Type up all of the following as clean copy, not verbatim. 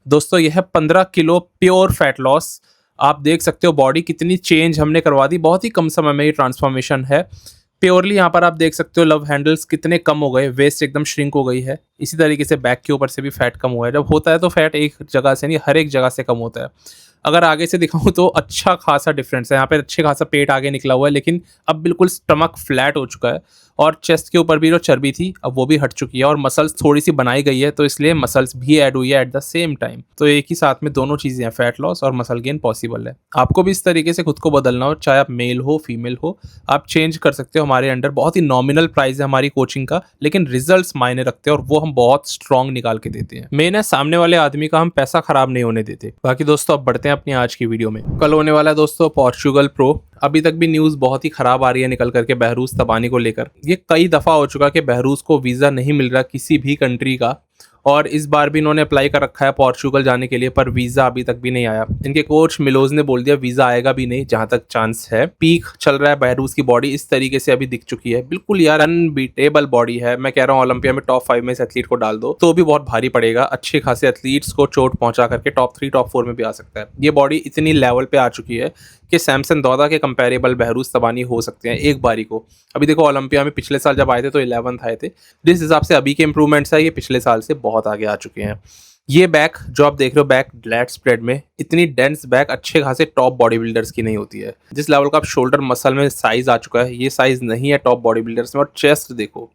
दोस्तों यह 15 kilo pure fat loss. आप देख सकते हो बॉडी कितनी चेंज हमने करवा दी, बहुत ही कम समय में ये ट्रांसफॉर्मेशन है। प्योरली यहाँ पर आप देख सकते हो लव हैंडल्स कितने कम हो गए, वेस्ट एकदम श्रिंक हो गई है। इसी तरीके से बैक के ऊपर से भी फैट कम हुआ है। जब होता है तो फैट एक जगह से नहीं, हर एक जगह से कम होता है। अगर आगे से दिखाऊं तो अच्छा खासा डिफरेंस है, यहाँ पे अच्छे खासा पेट आगे निकला हुआ है, लेकिन अब बिल्कुल स्टमक फ्लैट हो चुका है। और चेस्ट के ऊपर भी जो चर्बी थी अब वो भी हट चुकी है, और मसल्स थोड़ी सी बनाई गई है, तो इसलिए मसल्स भी ऐड हुई है एट द सेम टाइम। तो एक ही साथ में दोनों चीजें हैं, फैट लॉस और मसल गेन पॉसिबल है। आपको भी इस तरीके से खुद को बदलना हो, चाहे आप मेल हो फीमेल हो, आप चेंज कर सकते हो हमारे अंडर। बहुत ही नॉमिनल प्राइस है हमारी कोचिंग का, लेकिन रिजल्ट्स मायने रखते हैं और वो हम बहुत स्ट्रांग निकाल के देते हैं। मेन है सामने वाले आदमी का हम पैसा खराब नहीं होने देते। बाकी दोस्तों अब बढ़ते हैं अपनी आज की वीडियो में। कल होने वाला है दोस्तों पोर्चुगल प्रो। अभी तक भी न्यूज़ बहुत ही खराब आ रही है निकल करके बहरूज तबानी को लेकर। ये कई दफ़ा हो चुका कि बहरूज को वीज़ा नहीं मिल रहा किसी भी कंट्री का, और इस बार भी इन्होंने अप्लाई कर रखा है पोर्चुगल जाने के लिए, पर वीज़ा अभी तक भी नहीं आया। इनके कोच मिलोज ने बोल दिया वीज़ा आएगा भी नहीं जहां तक चांस है। पीक चल रहा है बहरूज की बॉडी इस तरीके से अभी दिख चुकी है, बिल्कुल यार अनबीटेबल बॉडी है। मैं कह रहा हूँ ओलंपिया में टॉप 5 में इस एथलीट को डाल दो तो भी बहुत भारी पड़ेगा। अच्छे खासे एथलीट्स को चोट पहुंचा करके टॉप 3 टॉप 4 में भी आ सकता है। ये बॉडी इतनी लेवल पे आ चुकी है कि सैमसन दौदा के कंपेरेबल बहरूज तबानी हो सकते हैं एक बारी को। अभी देखो ओलंपिया में पिछले साल जब आए थे तो 11th आए थे। जिस हिसाब से अभी के इंप्रूवमेंट्स है ये पिछले साल से बहुत आगे आ चुके हैं। ये बैक जो आप देख रहे हो, बैक लैट स्प्रेड में इतनी डेंस बैक अच्छे खासे टॉप बॉडी बिल्डर्स की नहीं होती है। जिस लेवल का आप शोल्डर मसल में साइज आ चुका है, ये साइज नहीं है टॉप बॉडी बिल्डर्स में। और चेस्ट देखो,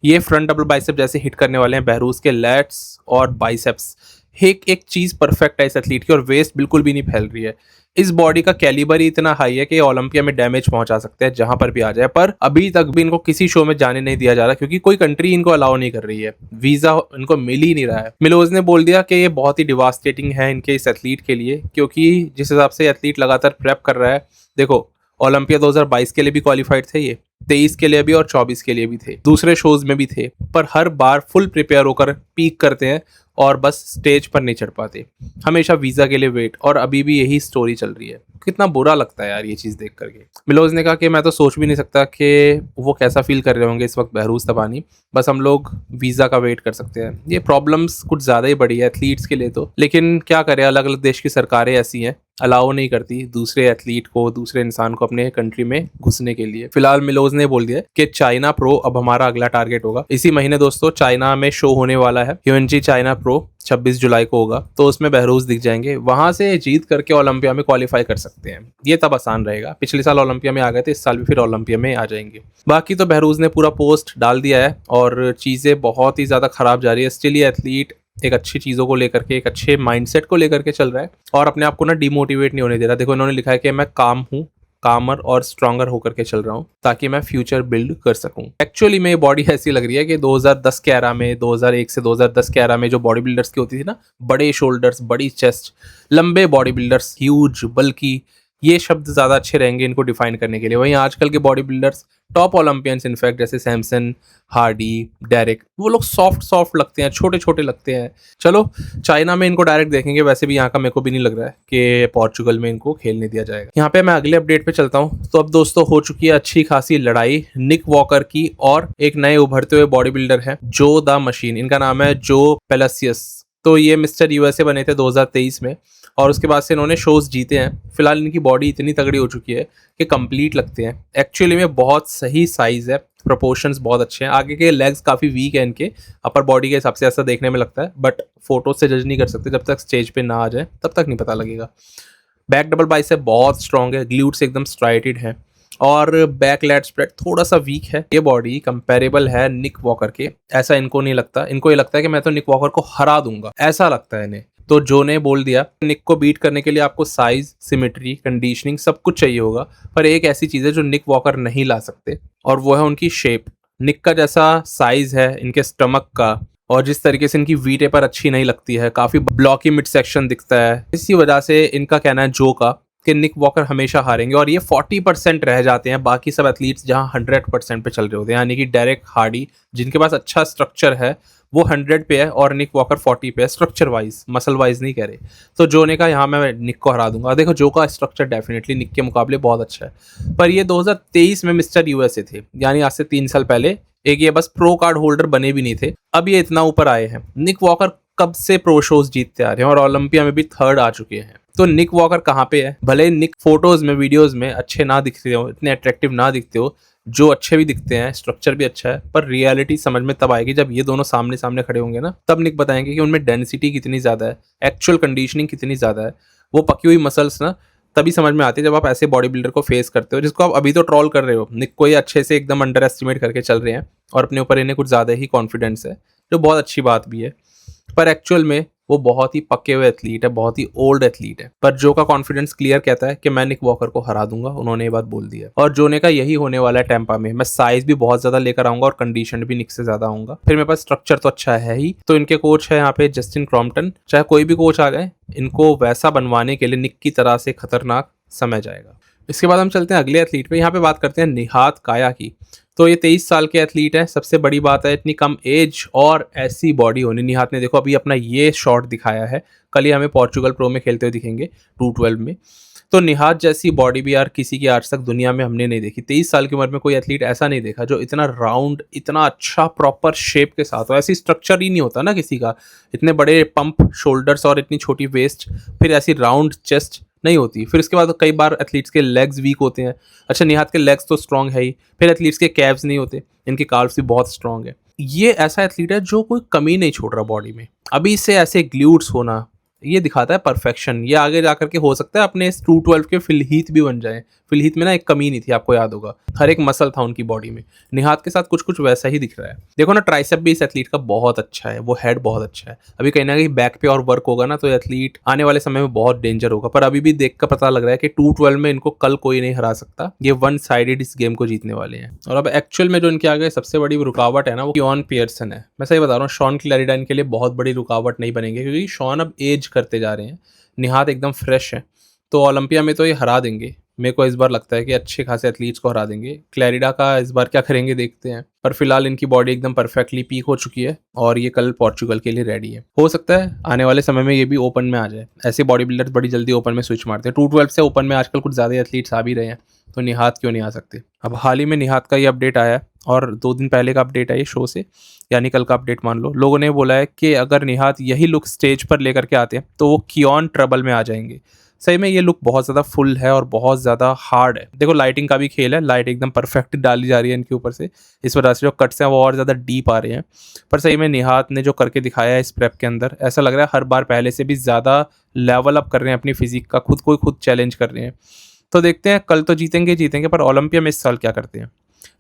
ये फ्रंट डबल बाइसेप जैसे हिट करने वाले हैं बहरूज के लैट्स और बाइसेप्स। एक एक चीज परफेक्ट है इस एथलीट की, और वेस्ट बिल्कुल भी नहीं फैल रही है। इस बॉडी का कैलिबर ही इतना हाई है कि ओलंपिया में डैमेज पहुंचा सकते हैं जहां पर भी आ जाए। पर अभी तक भी इनको किसी शो में जाने नहीं दिया जा रहा, क्योंकि कोई कंट्री इनको अलाउ नहीं कर रही है। वीजा इनको मिल ही नहीं रहा है। मिलोज ने बोल दिया कि ये बहुत ही डिवास्टेटिंग है इनके इस एथलीट के लिए, क्योंकि जिस हिसाब से एथलीट लगातार प्रेप कर रहा है। देखो ओलंपिया 2022 के लिए भी क्वालिफाइड थे, ये 23 के लिए भी और 24 के लिए भी थे, दूसरे शोज में भी थे, पर हर बार फुल प्रिपेयर होकर पीक करते हैं और बस स्टेज पर नहीं चढ़ पाते। हमेशा वीजा के लिए वेट, और अभी भी यही स्टोरी चल रही है। कितना बुरा लगता है यार ये चीज देख करके। मिलोज ने कहा कि मैं तो सोच भी नहीं सकता कि वो कैसा फील कर रहे होंगे इस वक्त बहरूज तबानी। बस हम लोग वीजा का वेट कर सकते हैं। ये प्रॉब्लम्स कुछ ज्यादा ही बड़ी है एथलीट्स के लिए तो, लेकिन क्या करें, अलग अलग देश की सरकारें ऐसी हैं, अलाउ नहीं करती दूसरे एथलीट को, दूसरे इंसान को अपने कंट्री में घुसने के लिए। फिलहाल मिलोज ने बोल दिया कि चाइना प्रो अब हमारा अगला टारगेट होगा। इसी महीने दोस्तों चाइना में शो होने वाला है, ह्यूएनजी चाइना प्रो 26 जुलाई को होगा, तो उसमें बहरूज दिख जाएंगे। वहां से जीत करके ओलंपिया में क्वालिफाई कर सकते हैं। ये तब आसान रहेगा। पिछले साल ओलंपिया में आ गए थे, इस साल भी फिर ओलंपिया में आ जाएंगे। बाकी तो बहरूज ने पूरा पोस्ट डाल दिया है और चीजें बहुत ही ज्यादा खराब जा रही है। स्टिल ये एथलीट एक अच्छी चीज़ों को लेकर के, एक अच्छे माइंडसेट को लेकर के चल रहा है, और अपने आप को ना डिमोटिवेट नहीं होने दे रहा। देखो इन्होंने लिखा है कि मैं काम हूँ, कामर और स्ट्रॉन्गर होकर के चल रहा हूँ ताकि मैं फ्यूचर बिल्ड कर सकूं। एक्चुअली में ये बॉडी ऐसी लग रही है कि 2010 के एरा में, 2001 से 2010 के एरा में जो बॉडी बिल्डर्स की होती थी ना, बड़े शोल्डर्स, बड़ी चेस्ट, लंबे बॉडी बिल्डर्स, ह्यूज, बल्कि, ये शब्द ज़्यादा अच्छे रहेंगे इनको डिफाइन करने के लिए। वहीं आजकल के body builders, top Olympians in fact, जैसे सैमसन, हार्डी, डेरेक, वो लोग सॉफ्ट सॉफ्ट लगते हैं, छोटे छोटे लगते हैं। चलो चाइना में इनको डायरेक्ट देखेंगे। वैसे भी यहाँ का मेरे को भी नहीं लग रहा है कि पोर्चुगल में इनको खेलने दिया जाएगा। यहाँ पे मैं अगले अपडेट पे चलता हूँ। तो अब दोस्तों हो चुकी है अच्छी खासी लड़ाई निक वॉकर की और एक नए उभरते हुए बॉडी बिल्डर है जो द मशीन। इनका नाम है जो पेलासियस। तो ये मिस्टर यूएसए बने थे 2023 में, और उसके बाद से इन्होंने शोज जीते हैं। फिलहाल इनकी बॉडी इतनी तगड़ी हो चुकी है कि कंप्लीट लगते हैं। एक्चुअली में बहुत सही साइज है, प्रोपोर्शंस बहुत अच्छे हैं। आगे के लेग्स काफ़ी वीक है इनके, अपर बॉडी के हिसाब से ऐसा देखने में लगता है, बट फोटो से जज नहीं कर सकते। जब तक स्टेज पे ना आ जाए तब तक नहीं पता लगेगा। बैक डबल बाइसेप बहुत स्ट्रॉन्ग है, ग्लूट्स एकदम स्ट्राइटेड है, और बैक लैट स्प्रेड थोड़ा सा वीक है। ये बॉडी कंपेरेबल है निक वॉकर के, ऐसा इनको नहीं लगता। इनको ये लगता है कि मैं तो निक वॉकर को हरा दूंगा, ऐसा लगता है इन्हें। तो जो ने बोल दिया निक को बीट करने के लिए आपको साइज, सिमेट्री, कंडीशनिंग सब कुछ चाहिए होगा, पर एक ऐसी चीज है जो निक वॉकर नहीं ला सकते, और वो है उनकी शेप। निक का जैसा साइज है इनके स्टमक का, और जिस तरीके से इनकी वी टेपर अच्छी नहीं लगती है, काफी ब्लॉकी मिड सेक्शन दिखता है, इसी वजह से इनका कहना है जो का कि निक वॉकर हमेशा हारेंगे। और ये 40% रह जाते हैं, बाकी सब एथलीट्स जहां 100% पे चल रहे होते हैं, यानी कि डेरेक, हार्डी, जिनके पास अच्छा स्ट्रक्चर है वो 100 पे है, और निक वॉकर 40 पे है। स्ट्रक्चर वाइज, मसल वाइज नहीं कह रहे। तो जो ने कहा यहाँ मैं निक को हरा दूंगा। देखो जो का स्ट्रक्चर डेफिनेटली निक के मुकाबले बहुत अच्छा है, पर ये 2023 में मिस्टर यूएसए थे, यानी आज से 3 साल पहले। एक ये बस प्रो कार्ड होल्डर बने भी नहीं थे, अब ये इतना ऊपर आए हैं। निक वॉकर कब से प्रो शोज जीतते आ रहे हैं और ओलंपिया में भी थर्ड आ चुके हैं। तो निक वॉकर कहाँ पे है? भले ही निक फोटोज में वीडियोज में अच्छे ना दिखते हो, इतने अट्रैक्टिव ना दिखते हो, जो अच्छे भी दिखते हैं, स्ट्रक्चर भी अच्छा है, पर रियलिटी समझ में तब आएगी जब ये दोनों सामने सामने खड़े होंगे ना, तब निक बताएंगे कि उनमें डेंसिटी कितनी ज्यादा है, एक्चुअल कंडीशनिंग कितनी ज्यादा है, वो पकी हुई मसल्स ना तभी समझ में आती है जब आप ऐसे बॉडी बिल्डर को फेस करते हो जिसको आप अभी तो ट्रोल कर रहे हो। निक को ये अच्छे से एकदम अंडर एस्टिमेट करके चल रहे हैं और अपने ऊपर इन्हें कुछ ज्यादा ही कॉन्फिडेंस है, जो बहुत अच्छी बात भी है, पर एक्चुअल में वो बहुत ही पक्के हुए एथलीट है, बहुत ही ओल्ड एथलीट है। पर जो का कॉन्फिडेंस क्लियर कहता है कि मैं निक वॉकर को हरा दूंगा, उन्होंने ये बात बोल दी है और जोने का यही होने वाला है टेम्पा में। मैं साइज भी बहुत ज्यादा लेकर आऊंगा और कंडीशन भी निक से ज्यादा आऊंगा, फिर मेरे पास स्ट्रक्चर तो अच्छा है ही। तो इनके कोच है यहाँ पे जस्टिन क्रॉम्पटन, चाहे कोई भी कोच आ गए, इनको वैसा बनवाने के लिए निक की तरह से खतरनाक समय जाएगा। इसके बाद हम चलते हैं अगले एथलीट पे। यहाँ पे बात करते हैं निहात काया की। तो ये 23 साल के एथलीट है। सबसे बड़ी बात है इतनी कम एज और ऐसी बॉडी होनी। निहात ने देखो अभी अपना ये शॉट दिखाया है, कल ही हमें पोर्चुगल प्रो में खेलते हुए दिखेंगे 212 में। तो निहात जैसी बॉडी भी यार किसी की आज तक दुनिया में हमने नहीं देखी। 23 साल की उम्र में कोई एथलीट ऐसा नहीं देखा जो इतना राउंड, इतना अच्छा प्रॉपर शेप के साथ हो। ऐसी स्ट्रक्चर ही नहीं होता ना किसी का, इतने बड़े पंप शोल्डर्स और इतनी छोटी वेस्ट, फिर ऐसी राउंड चेस्ट नहीं होती। फिर इसके बाद कई बार एथलीट्स के लेग्स वीक होते हैं। अच्छा निहात के लेग्स तो स्ट्रांग है ही, फिर एथलीट्स के कैव्स नहीं होते, इनके काल्व्स भी बहुत स्ट्रांग है। ये ऐसा एथलीट है जो कोई कमी नहीं छोड़ रहा बॉडी में। अभी से ऐसे ग्लूट्स होना ये दिखाता है परफेक्शन। ये आगे जाकर के हो सकता है अपने इस 212 के फिलहीथ भी बन जाए। फिलहीथ में ना एक कमी नहीं थी, आपको याद होगा, हर एक मसल था उनकी बॉडी में। निहात के साथ कुछ कुछ वैसा ही दिख रहा है। देखो ना ट्राइसेप भी इस एथलीट का बहुत अच्छा है, वो हेड बहुत अच्छा है। अभी कहीं ना कहीं बैक पे और वर्क होगा ना तो एथलीट आने वाले समय में बहुत डेंजर होगा। पर अभी भी देख कर पता लग रहा है कि 212 में इनको कल कोई नहीं हरा सकता। ये वन साइडेड इस गेम को जीतने वाले हैं। और अब एक्चुअल में जो इनके आगे सबसे बड़ी रुकावट है ना, वो कियोन पियर्सन है। मैं सही बता रहा हूँ, शॉन क्लैरिडन के लिए बहुत बड़ी रुकावट नहीं बनेंगे क्योंकि शॉन अब एज करते जा रहे हैं, निहात एकदम फ्रेश है। तो ओलंपिया में तो ये हरा देंगे। मेरे को इस बार लगता है कि अच्छे खासे एथलीट्स को हरा देंगे। क्लैरिडा का इस बार क्या करेंगे देखते हैं, पर फिलहाल इनकी बॉडी एकदम परफेक्टली पीक हो चुकी है और ये कल पोर्चुगल के लिए रेडी है। हो सकता है आने वाले समय में ये भी ओपन में आ जाए। ऐसे बॉडी बिल्डर्स बड़ी जल्दी ओपन में स्विच मारते हैं। 212 से ओपन में आजकल कुछ ज़्यादा एथलीट्स आ भी रहे हैं, तो निहात क्यों नहीं आ सकते। अब हाल ही में निहात का ये अपडेट आया है और 2 दिन पहले का अपडेट है ये शो से, यानी कल का अपडेट मान लो। लोगों ने बोला है कि अगर निहात यही लुक स्टेज पर लेकर के आते हैं तो वो कियोन ट्रबल में आ जाएंगे। सही में ये लुक बहुत ज़्यादा फुल है और बहुत ज़्यादा हार्ड है। देखो लाइटिंग का भी खेल है, लाइट एकदम परफेक्ट डाली जा रही है इनके ऊपर से, इस वजह से जो कट्स हैं वो और ज़्यादा डीप आ रहे हैं। पर सही में निहात ने जो करके दिखाया है इस प्रेप के अंदर, ऐसा लग रहा है हर बार पहले से भी ज़्यादा लेवल अप कर रहे हैं अपनी फिजिक का, खुद को खुद चैलेंज कर रहे हैं। तो देखते हैं कल तो जीतेंगे, पर ओलंपिया में इस साल क्या करते हैं।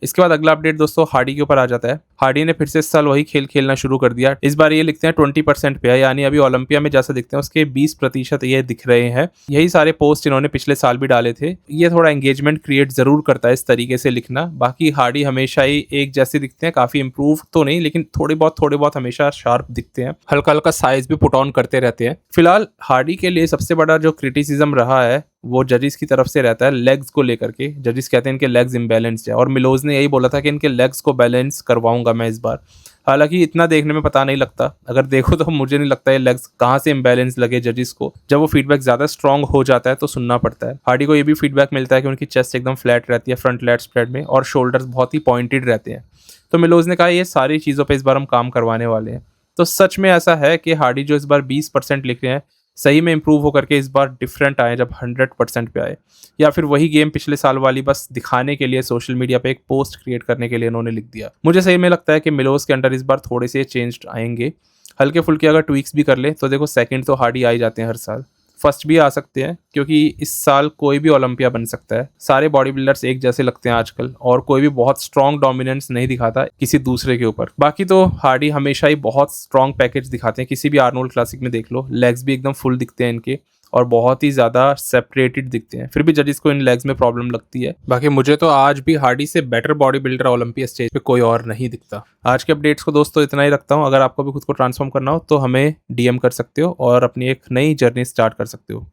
इसके बाद अगला अपडेट दोस्तों हार्डी के ऊपर आ जाता है। हार्डी ने फिर से इस साल वही खेल खेलना शुरू कर दिया। इस बार ये लिखते हैं 20% पे है, यानी अभी ओलंपिया में जैसा दिखते हैं उसके 20% ये दिख रहे हैं। यही सारे पोस्ट इन्होंने पिछले साल भी डाले थे। ये थोड़ा एंगेजमेंट क्रिएट जरूर करता है इस तरीके से लिखना। बाकी हार्डी हमेशा ही एक जैसे दिखते हैं, काफी इंप्रूव तो नहीं लेकिन थोड़े बहुत हमेशा शार्प दिखते हैं। हल्का हल्का साइज भी पुट ऑन करते रहते हैं। फिलहाल हार्डी के लिए सबसे बड़ा जो क्रिटिसिज्म रहा है वो जजिस की तरफ से रहता है लेग्स को लेकर के। जजिस कहते हैं इनके लेग्स इम्बैलेंस्ड है और मिलोज ने यही बोला था कि इनके लेग्स को बैलेंस करवाऊंगा मैं इस बार। हालांकि इतना देखने में पता नहीं लगता, अगर देखो तो मुझे नहीं लगता ये लेग्स कहाँ से इम्बैलेंस लगे जजिस को। जब वो फीडबैक ज्यादा स्ट्रांग हो जाता है तो सुनना पड़ता है। हार्डी को ये भी फीडबैक मिलता है कि उनकी चेस्ट एकदम फ्लैट रहती है फ्रंट लैट स्प्रेड में और शोल्डर्स बहुत ही पॉइंटेड रहते हैं। तो मिलोज ने कहा ये सारी चीज़ों पर इस बार हम काम करवाने वाले हैं। तो सच में ऐसा है कि हार्डी जो इस बार 20% लिख रहे हैं सही में इंप्रूव होकर के इस बार डिफरेंट आए जब 100% पे आए, या फिर वही गेम पिछले साल वाली बस दिखाने के लिए सोशल मीडिया पे एक पोस्ट क्रिएट करने के लिए इन्होंने लिख दिया। मुझे सही में लगता है कि मिलोज के अंडर इस बार थोड़े से चेंज आएंगे, हल्के फुल्के अगर ट्वीक्स भी कर ले तो देखो सेकंड तो हार्डी आ ही जाते हैं हर साल, फर्स्ट भी आ सकते हैं क्योंकि इस साल कोई भी ओलंपिया बन सकता है। सारे बॉडी बिल्डर्स एक जैसे लगते हैं आजकल और कोई भी बहुत स्ट्रॉन्ग डोमिनेंस नहीं दिखाता किसी दूसरे के ऊपर। बाकी तो हार्डी हमेशा ही बहुत स्ट्रॉन्ग पैकेज दिखाते हैं, किसी भी आर्नोल्ड क्लासिक में देख लो, लेग्स भी एकदम फुल दिखते हैं इनके और बहुत ही ज़्यादा सेपरेटेड दिखते हैं। फिर भी जजिस को इन लेग्स में प्रॉब्लम लगती है। बाकी मुझे तो आज भी हार्डी से better body builder Olympia stage पे कोई और नहीं दिखता। आज के अपडेट्स को दोस्तों इतना ही रखता हूँ। अगर आपको भी खुद को ट्रांसफॉर्म करना हो तो हमें DM कर सकते हो और अपनी एक नई जर्नी स्टार्ट कर सकते हो।